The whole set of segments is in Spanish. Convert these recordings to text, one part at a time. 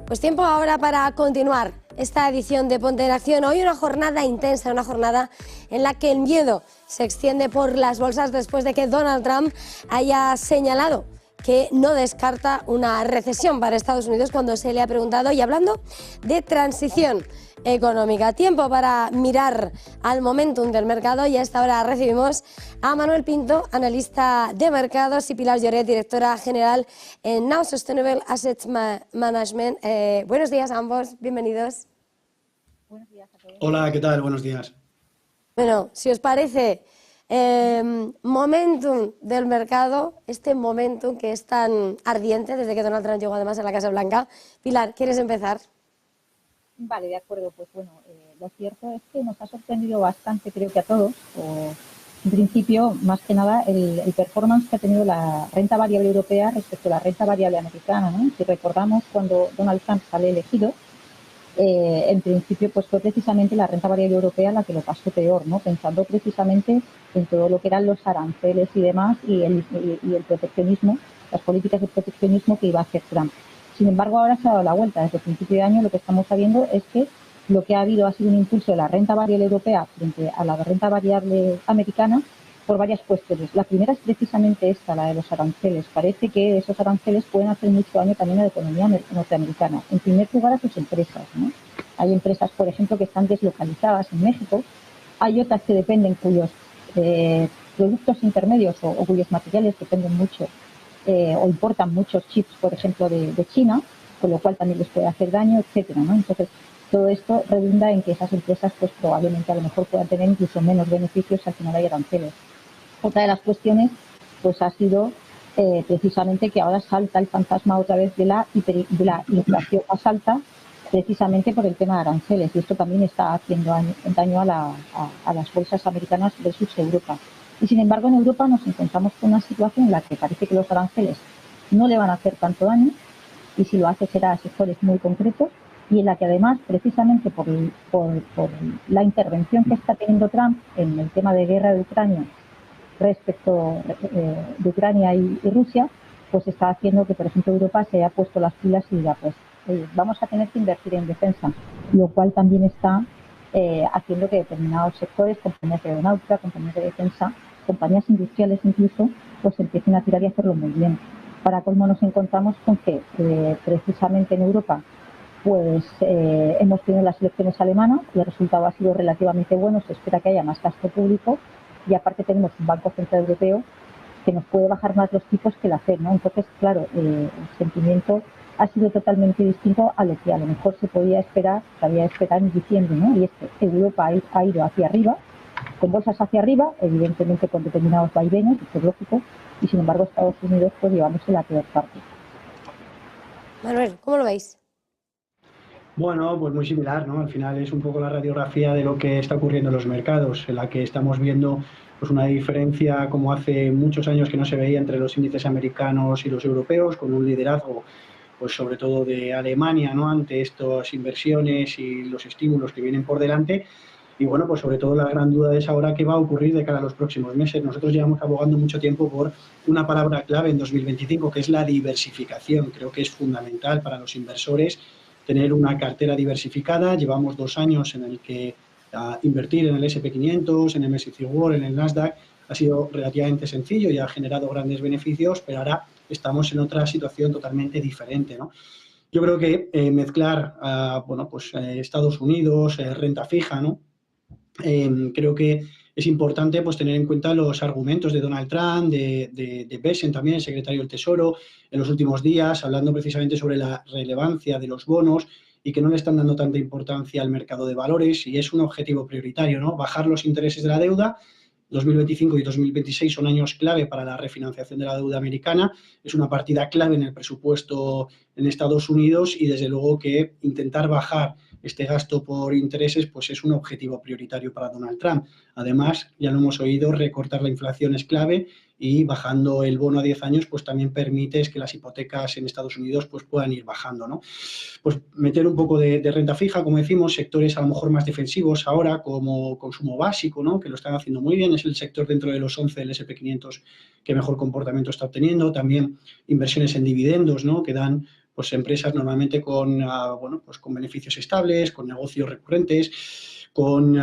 Pues tiempo ahora para continuar esta edición de Ponte en Acción. Hoy una jornada intensa, una jornada en la que el miedo se extiende por las bolsas después de que Donald Trump haya señalado que no descarta una recesión para Estados Unidos cuando se le ha preguntado, y hablando de transición económica. Tiempo para mirar al momentum del mercado, y a esta hora recibimos a Manuel Pinto, analista de mercados, y Pilar Lloret, directora general en Now Sustainable Asset Management. Buenos días a ambos, bienvenidos. Buenos días a todos. Hola, ¿qué tal? Buenos días. Bueno, si os parece, momentum del mercado, este momentum que es tan ardiente desde que Donald Trump llegó además a la Casa Blanca. Pilar, ¿quieres empezar? Vale, de acuerdo. Pues bueno, lo cierto es que nos ha sorprendido bastante, creo que a todos. En principio, más que nada, el performance que ha tenido la renta variable europea respecto a la renta variable americana, ¿no? Si recordamos, cuando Donald Trump sale elegido, en principio pues fue precisamente la renta variable europea la que lo pasó peor, ¿no? Pensando precisamente en todo lo que eran los aranceles y demás, y el proteccionismo, las políticas de proteccionismo que iba a hacer Trump. Sin embargo, ahora se ha dado la vuelta. Desde el principio de año lo que estamos sabiendo es que lo que ha habido ha sido un impulso de la renta variable europea frente a la renta variable americana por varias cuestiones. La primera es precisamente esta, la de los aranceles. Parece que esos aranceles pueden hacer mucho daño también a la economía norteamericana. En primer lugar, a sus empresas, ¿no? Hay empresas, por ejemplo, que están deslocalizadas en México. Hay otras que dependen, cuyos productos intermedios o cuyos materiales dependen mucho o importan muchos chips, por ejemplo, de China, con lo cual también les puede hacer daño, etcétera, ¿no? Entonces, todo esto redunda en que esas empresas pues probablemente a lo mejor puedan tener incluso menos beneficios si al final hay aranceles. Otra de las cuestiones pues ha sido precisamente que ahora salta el fantasma otra vez de la inflación más alta, precisamente por el tema de aranceles, y esto también está haciendo daño a las bolsas americanas versus Europa. Y sin embargo, en Europa nos encontramos con una situación en la que parece que los aranceles no le van a hacer tanto daño, y si lo hace será a sectores muy concretos, y en la que además, precisamente por la intervención que está teniendo Trump en el tema de guerra de Ucrania respecto de Ucrania y Rusia, pues está haciendo que, por ejemplo, Europa se haya puesto las pilas y diga, pues vamos a tener que invertir en defensa, lo cual también está haciendo que determinados sectores, compañías de aeronáutica, compañías de defensa, compañías industriales incluso, pues empiecen a tirar y hacerlo muy bien. Para colmo nos encontramos con que precisamente en Europa pues hemos tenido las elecciones alemanas y el resultado ha sido relativamente bueno, se espera que haya más gasto público, y aparte tenemos un Banco Central Europeo que nos puede bajar más los tipos que la FED, ¿no? Entonces, claro, el sentimiento ha sido totalmente distinto a lo que a lo mejor se había esperado en diciembre, ¿no? Y es que Europa ha ido hacia arriba, con bolsas hacia arriba, evidentemente con determinados vaivenes, esto es lógico, y sin embargo Estados Unidos pues llevamos en la peor parte. Manuel, ¿cómo lo veis? Bueno, pues muy similar, ¿no? Al final es un poco la radiografía de lo que está ocurriendo en los mercados, en la que estamos viendo pues una diferencia como hace muchos años que no se veía entre los índices americanos y los europeos, con un liderazgo pues sobre todo de Alemania, ¿no? Ante estas inversiones y los estímulos que vienen por delante. Y bueno, pues sobre todo la gran duda es ahora qué va a ocurrir de cara a los próximos meses. Nosotros llevamos abogando mucho tiempo por una palabra clave en 2025, que es la diversificación. Creo que es fundamental para los inversores tener una cartera diversificada. Llevamos 2 años en el que invertir en el S&P 500, en el MSCI World, en el Nasdaq, ha sido relativamente sencillo y ha generado grandes beneficios, pero ahora estamos en otra situación totalmente diferente, ¿no? Yo creo que mezclar Estados Unidos, renta fija, ¿no? Creo que es importante pues tener en cuenta los argumentos de Donald Trump, de Bessent también, el secretario del Tesoro, en los últimos días, hablando precisamente sobre la relevancia de los bonos y que no le están dando tanta importancia al mercado de valores, y es un objetivo prioritario, ¿no? Bajar los intereses de la deuda. 2025 y 2026 son años clave para la refinanciación de la deuda americana. Es una partida clave en el presupuesto en Estados Unidos, y desde luego que intentar bajar este gasto por intereses pues es un objetivo prioritario para Donald Trump. Además, ya lo hemos oído, recortar la inflación es clave, y bajando el bono a 10 años pues también permites que las hipotecas en Estados Unidos pues puedan ir bajando, ¿no? Pues meter un poco de renta fija, como decimos, sectores a lo mejor más defensivos ahora, como consumo básico, ¿no? Que lo están haciendo muy bien, es el sector dentro de los 11 del S&P 500 que mejor comportamiento está obteniendo. También inversiones en dividendos, ¿no? Que dan pues empresas normalmente con, bueno, pues con beneficios estables, con negocios recurrentes, con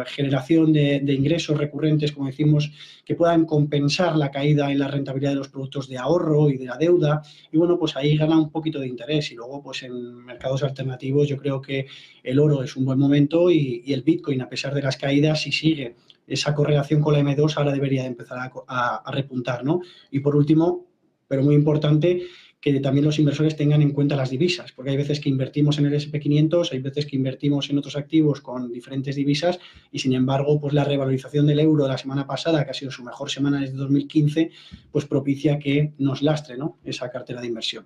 generación de ingresos recurrentes, como decimos, que puedan compensar la caída en la rentabilidad de los productos de ahorro y de la deuda. Y bueno, pues ahí gana un poquito de interés. Y luego, pues en mercados alternativos, yo creo que el oro es un buen momento y el Bitcoin, a pesar de las caídas, si sigue esa correlación con la M2, ahora debería de empezar a repuntar, ¿no? Y por último, pero muy importante, que también los inversores tengan en cuenta las divisas, porque hay veces que invertimos en el S&P 500, hay veces que invertimos en otros activos con diferentes divisas y, sin embargo, pues la revalorización del euro de la semana pasada, que ha sido su mejor semana desde 2015, pues propicia que nos lastre, ¿no?, esa cartera de inversión.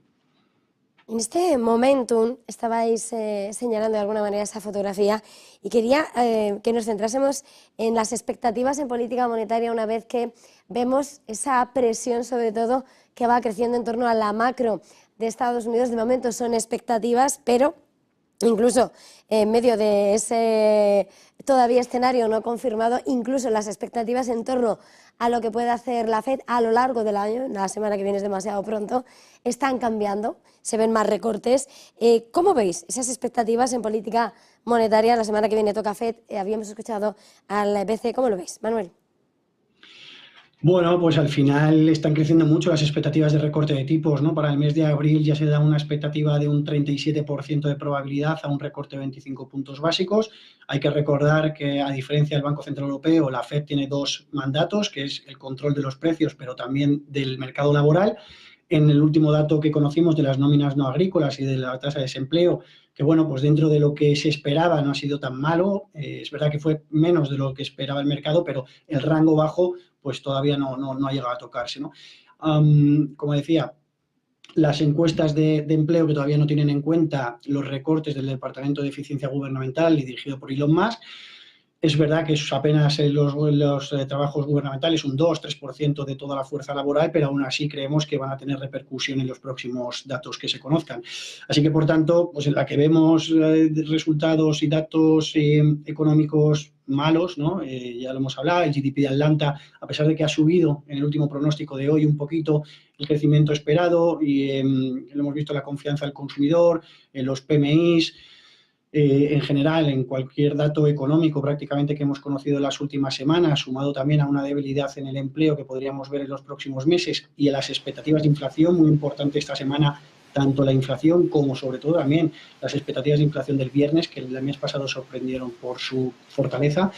En este momentum estabais señalando de alguna manera esa fotografía y quería que nos centrásemos en las expectativas en política monetaria una vez que vemos esa presión, sobre todo, que va creciendo en torno a la macro de Estados Unidos. De momento son expectativas, pero incluso en medio de ese todavía escenario no confirmado, incluso las expectativas en torno a lo que puede hacer la FED a lo largo del año, la semana que viene es demasiado pronto, están cambiando, se ven más recortes. ¿Cómo veis esas expectativas en política monetaria? La semana que viene toca FED, habíamos escuchado al BCE, ¿cómo lo veis, Manuel? Bueno, pues al final están creciendo mucho las expectativas de recorte de tipos, ¿no? Para el mes de abril ya se da una expectativa de un 37% de probabilidad a un recorte de 25 puntos básicos. Hay que recordar que, a diferencia del Banco Central Europeo, la FED tiene dos mandatos, que es el control de los precios, pero también del mercado laboral. En el último dato que conocimos de las nóminas no agrícolas y de la tasa de desempleo, que bueno, pues dentro de lo que se esperaba no ha sido tan malo. Es verdad que fue menos de lo que esperaba el mercado, pero el rango bajo pues todavía no ha llegado a tocarse, ¿no? Como decía, las encuestas de empleo, que todavía no tienen en cuenta los recortes del Departamento de Eficiencia Gubernamental y dirigido por Elon Musk. Es verdad que es apenas los trabajos gubernamentales un 2-3% de toda la fuerza laboral, pero aún así creemos que van a tener repercusión en los próximos datos que se conozcan. Así que, por tanto, pues en la que vemos resultados y datos económicos malos, ¿no? Ya lo hemos hablado, el GDP de Atlanta, a pesar de que ha subido en el último pronóstico de hoy un poquito el crecimiento esperado, y lo hemos visto en la confianza del consumidor, en los PMIs, en general, en cualquier dato económico prácticamente que hemos conocido en las últimas semanas, sumado también a una debilidad en el empleo que podríamos ver en los próximos meses y a las expectativas de inflación, muy importante esta semana, tanto la inflación como, sobre todo, también las expectativas de inflación del viernes, que el mes pasado sorprendieron por su fortaleza.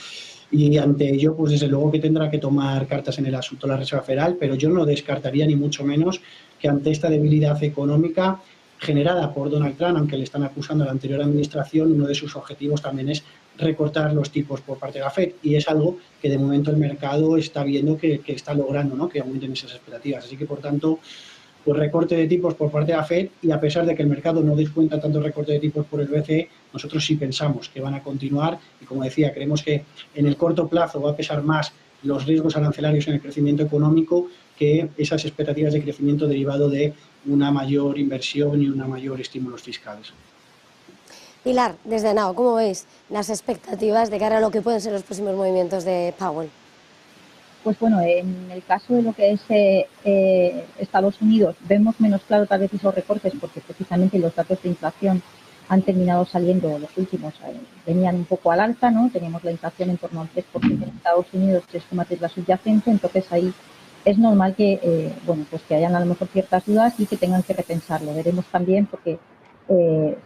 Y ante ello, pues desde luego que tendrá que tomar cartas en el asunto la Reserva Federal, pero yo no descartaría ni mucho menos que, ante esta debilidad económica generada por Donald Trump, aunque le están acusando a la anterior administración, uno de sus objetivos también es recortar los tipos por parte de la FED, y es algo que de momento el mercado está viendo que está logrando, ¿no?, que aumenten esas expectativas. Así que, por tanto, pues recorte de tipos por parte de la FED, y a pesar de que el mercado no descuenta tanto recorte de tipos por el BCE, nosotros sí pensamos que van a continuar, y, como decía, creemos que en el corto plazo va a pesar más los riesgos arancelarios en el crecimiento económico que esas expectativas de crecimiento derivado de una mayor inversión y una mayor estímulos fiscales. Pilar, desde NAO, ¿cómo veis las expectativas de cara a lo que pueden ser los próximos movimientos de Powell? Pues bueno, en el caso de lo que es Estados Unidos, vemos menos claro tal vez esos recortes, porque precisamente los datos de inflación han terminado saliendo, los últimos venían un poco al alza, ¿no? Teníamos la inflación en torno al 3% en Estados Unidos, 3,3% la subyacente, entonces ahí es normal que, bueno, pues que hayan a lo mejor ciertas dudas y que tengan que repensarlo. Veremos también, porque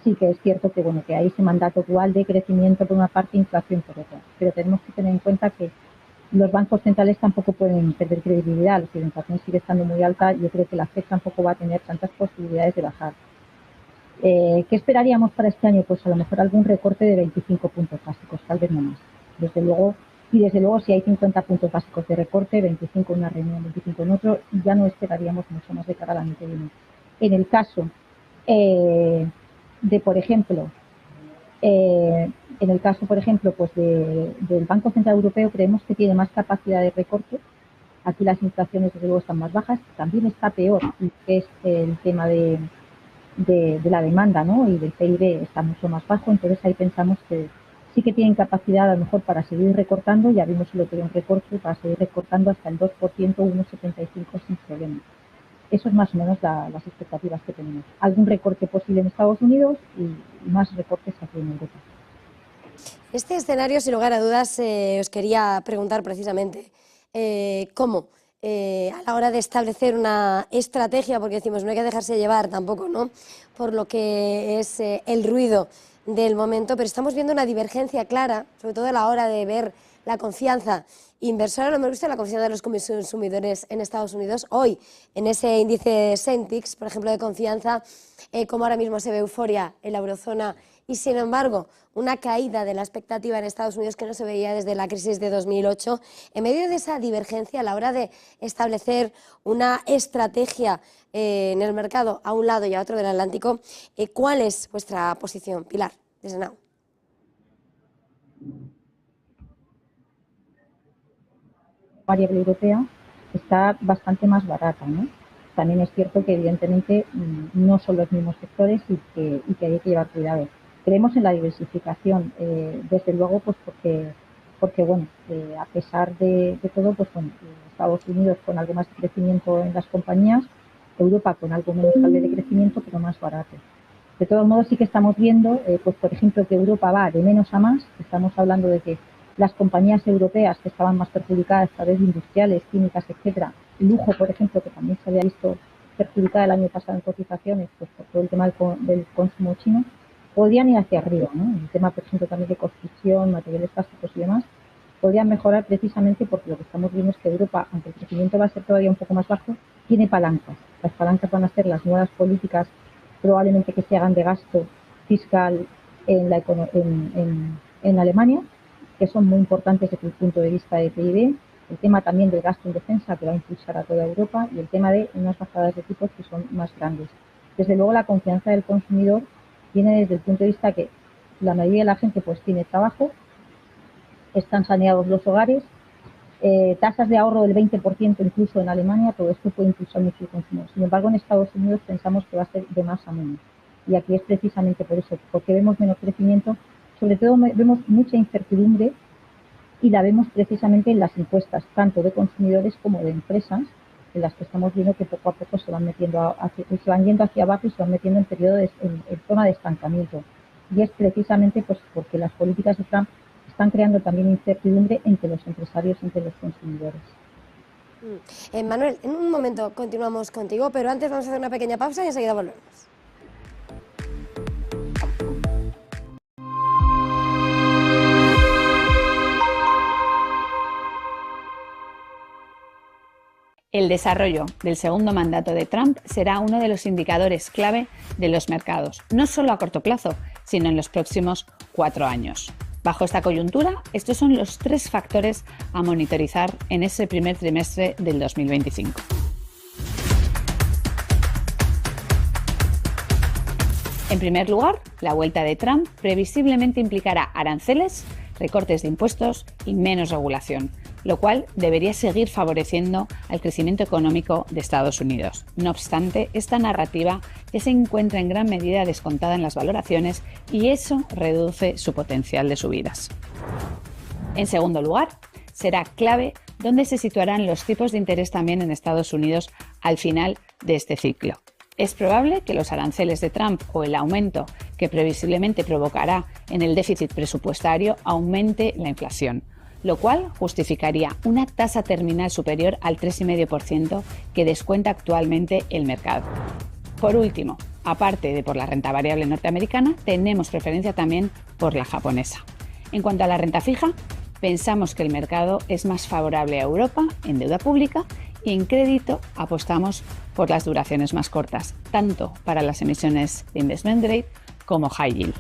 sí que es cierto que, bueno, que hay ese mandato dual de crecimiento por una parte, inflación por otra, pero tenemos que tener en cuenta que los bancos centrales tampoco pueden perder credibilidad. Si la inflación sigue estando muy alta, yo creo que la FED tampoco va a tener tantas posibilidades de bajar. ¿Qué esperaríamos para este año? Pues a lo mejor algún recorte de 25 puntos básicos, tal vez no más. Desde luego, si hay 50 puntos básicos de recorte, 25 en una reunión, 25 en otro, ya no esperaríamos mucho más de cara al año que viene. En el caso por ejemplo, pues del Banco Central Europeo, creemos que tiene más capacidad de recorte. Aquí las inflaciones, desde luego, están más bajas. También está peor, que es el tema de la demanda, ¿no?, y del PIB está mucho más bajo. Entonces ahí pensamos que sí que tienen capacidad a lo mejor para seguir recortando. Ya vimos el otro día un recorte, para seguir recortando hasta el 2%, 1,75 sin problema. eso es más o menos las expectativas que tenemos. Algún recorte posible en Estados Unidos y más recortes aquí en Europa. Este escenario, sin lugar a dudas, os quería preguntar precisamente cómo a la hora de establecer una estrategia, porque decimos no hay que dejarse llevar tampoco, ¿no?, por lo que es el ruido del momento, pero estamos viendo una divergencia clara, sobre todo a la hora de ver la confianza inversora, lo hemos visto, la confianza de los consumidores en Estados Unidos. Hoy, en ese índice Sentix, por ejemplo, de confianza, como ahora mismo se ve euforia en la eurozona y, sin embargo, una caída de la expectativa en Estados Unidos que no se veía desde la crisis de 2008. En medio de esa divergencia, a la hora de establecer una estrategia en el mercado a un lado y a otro del Atlántico, ¿cuál es vuestra posición, Pilar, desde Now? Variable europea está bastante más barata, ¿no? También es cierto que evidentemente no son los mismos sectores y que hay que llevar cuidado. Creemos en la diversificación, desde luego, pues porque bueno, a pesar de todo, pues bueno, Estados Unidos con algo más de crecimiento en las compañías, Europa con algo menos tal vez de crecimiento, pero más barato. De todos modos, sí que estamos viendo, pues por ejemplo, que Europa va de menos a más. Estamos hablando de que las compañías europeas que estaban más perjudicadas, a través de industriales, químicas, etcétera, lujo, por ejemplo, que también se había visto perjudicada el año pasado en cotizaciones, pues por todo el tema del consumo chino, podrían ir hacia arriba, ¿no? El tema, por ejemplo, también de construcción, materiales básicos y demás, podrían mejorar precisamente porque lo que estamos viendo es que Europa, aunque el crecimiento va a ser todavía un poco más bajo, tiene palancas. Las palancas van a ser las nuevas políticas probablemente que se hagan de gasto fiscal en Alemania, que son muy importantes desde el punto de vista de PIB, el tema también del gasto en defensa, que va a impulsar a toda Europa, y el tema de unas bajadas de tipos que son más grandes. Desde luego, la confianza del consumidor viene desde el punto de vista que la mayoría de la gente pues tiene trabajo, están saneados los hogares, tasas de ahorro del 20% incluso en Alemania. Todo esto puede impulsar mucho el consumo. Sin embargo, en Estados Unidos pensamos que va a ser de más a menos. Y aquí es precisamente por eso, porque vemos menos crecimiento, sobre todo vemos mucha incertidumbre, y la vemos precisamente en las encuestas, tanto de consumidores como de empresas, en las que estamos viendo que poco a poco se van metiendo se van yendo hacia abajo y se van metiendo en periodo en zona de estancamiento. Y es precisamente pues porque las políticas de Trump están creando también incertidumbre entre los empresarios y entre los consumidores. Manuel, en un momento continuamos contigo, pero antes vamos a hacer una pequeña pausa y enseguida volvemos. El desarrollo del segundo mandato de Trump será uno de los indicadores clave de los mercados, no solo a corto plazo, sino en los próximos 4 años. Bajo esta coyuntura, estos son los 3 factores a monitorizar en ese primer trimestre del 2025. En primer lugar, la vuelta de Trump previsiblemente implicará aranceles, recortes de impuestos y menos regulación, lo cual debería seguir favoreciendo al crecimiento económico de Estados Unidos. No obstante, esta narrativa ya se encuentra en gran medida descontada en las valoraciones y eso reduce su potencial de subidas. En segundo lugar, será clave dónde se situarán los tipos de interés también en Estados Unidos al final de este ciclo. Es probable que los aranceles de Trump o el aumento que previsiblemente provocará en el déficit presupuestario aumente la inflación, lo cual justificaría una tasa terminal superior al 3,5% que descuenta actualmente el mercado. Por último, aparte de por la renta variable norteamericana, tenemos preferencia también por la japonesa. En cuanto a la renta fija, pensamos que el mercado es más favorable a Europa en deuda pública y en crédito apostamos por las duraciones más cortas, tanto para las emisiones de investment grade como high yield.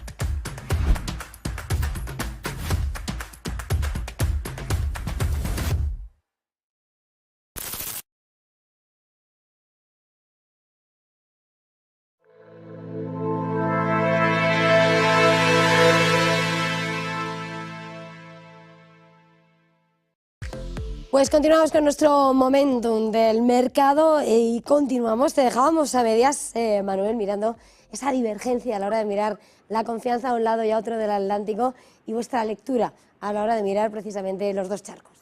Pues continuamos con nuestro momentum del mercado y continuamos. Te dejábamos a medias, Manuel, mirando esa divergencia a la hora de mirar la confianza a un lado y a otro del Atlántico y vuestra lectura a la hora de mirar precisamente los dos charcos.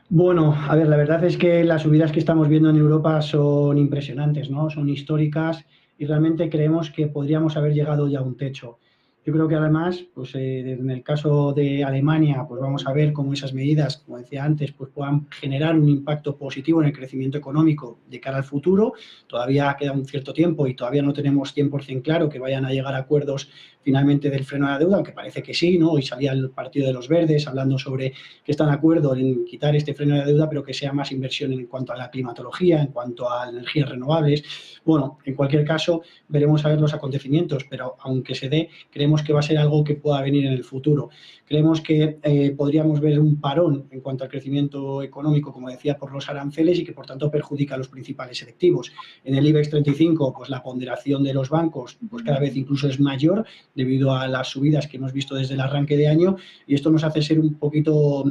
Bueno, a ver, la verdad es que las subidas que estamos viendo en Europa son impresionantes, ¿no? Son históricas y realmente creemos que podríamos haber llegado ya a un techo. Yo creo que además, pues en el caso de Alemania, pues vamos a ver cómo esas medidas, como decía antes, pues puedan generar un impacto positivo en el crecimiento económico de cara al futuro. Todavía queda un cierto tiempo y todavía no tenemos 100% claro que vayan a llegar a acuerdos finalmente del freno a la deuda, aunque parece que sí, ¿no? Hoy salía el Partido de los Verdes hablando sobre que están de acuerdo en quitar este freno de deuda, pero que sea más inversión en cuanto a la climatología, en cuanto a energías renovables. Bueno, en cualquier caso, veremos a ver los acontecimientos, pero aunque se dé, creemos que va a ser algo que pueda venir en el futuro. Creemos que podríamos ver un parón en cuanto al crecimiento económico, como decía, por los aranceles y que, por tanto, perjudica a los principales selectivos. En el IBEX 35, pues la ponderación de los bancos pues cada vez incluso es mayor debido a las subidas que hemos visto desde el arranque de año, y esto nos hace ser un poquito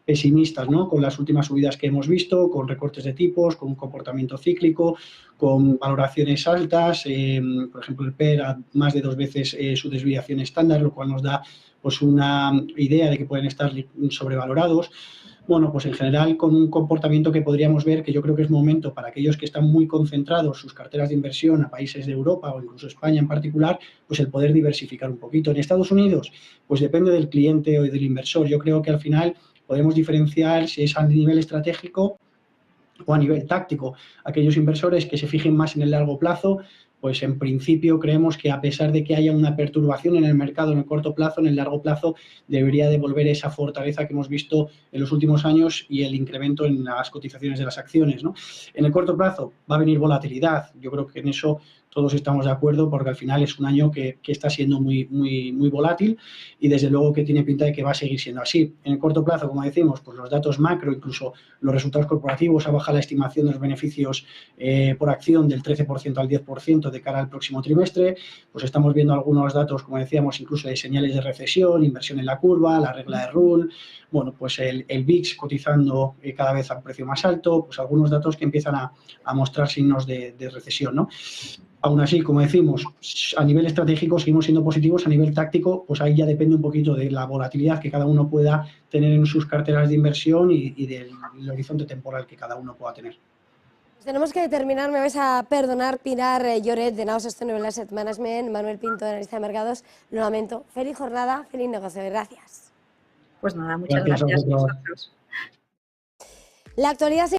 pesimistas, ¿no? Con las últimas subidas que hemos visto, con recortes de tipos, con un comportamiento cíclico, con valoraciones altas, por ejemplo el PER a más de 2 veces su desviación estándar, lo cual nos da pues una idea de que pueden estar sobrevalorados. Bueno, pues en general con un comportamiento que podríamos ver, que yo creo que es momento para aquellos que están muy concentrados sus carteras de inversión a países de Europa o incluso España en particular, pues el poder diversificar un poquito. En Estados Unidos, pues depende del cliente o del inversor. Yo creo que al final podemos diferenciar si es a nivel estratégico o a nivel táctico. Aquellos inversores que se fijen más en el largo plazo, pues en principio creemos que a pesar de que haya una perturbación en el mercado en el corto plazo, en el largo plazo debería devolver esa fortaleza que hemos visto en los últimos años y el incremento en las cotizaciones de las acciones, ¿no? En el corto plazo va a venir volatilidad. Yo creo que en eso todos estamos de acuerdo porque al final es un año que está siendo muy volátil y desde luego que tiene pinta de que va a seguir siendo así. En el corto plazo, como decimos, pues los datos macro, incluso los resultados corporativos, ha bajado la estimación de los beneficios por acción del 13% al 10% de cara al próximo trimestre. Pues estamos viendo algunos datos, como decíamos, incluso de señales de recesión, inversión en la curva, la regla de Rule, bueno, pues el VIX cotizando cada vez a un precio más alto, pues algunos datos que empiezan a mostrar signos de recesión, ¿no? Aún así, como decimos, a nivel estratégico seguimos siendo positivos, a nivel táctico, pues ahí ya depende un poquito de la volatilidad que cada uno pueda tener en sus carteras de inversión y del horizonte temporal que cada uno pueda tener. Pues tenemos que terminar, me vais a perdonar, Pilar Lloret de Now Sustainable Asset Management, Manuel Pinto de Analista de Mercados, lo lamento. Feliz jornada, feliz negocio, gracias. Pues nada, muchas gracias a vosotros. La actualidad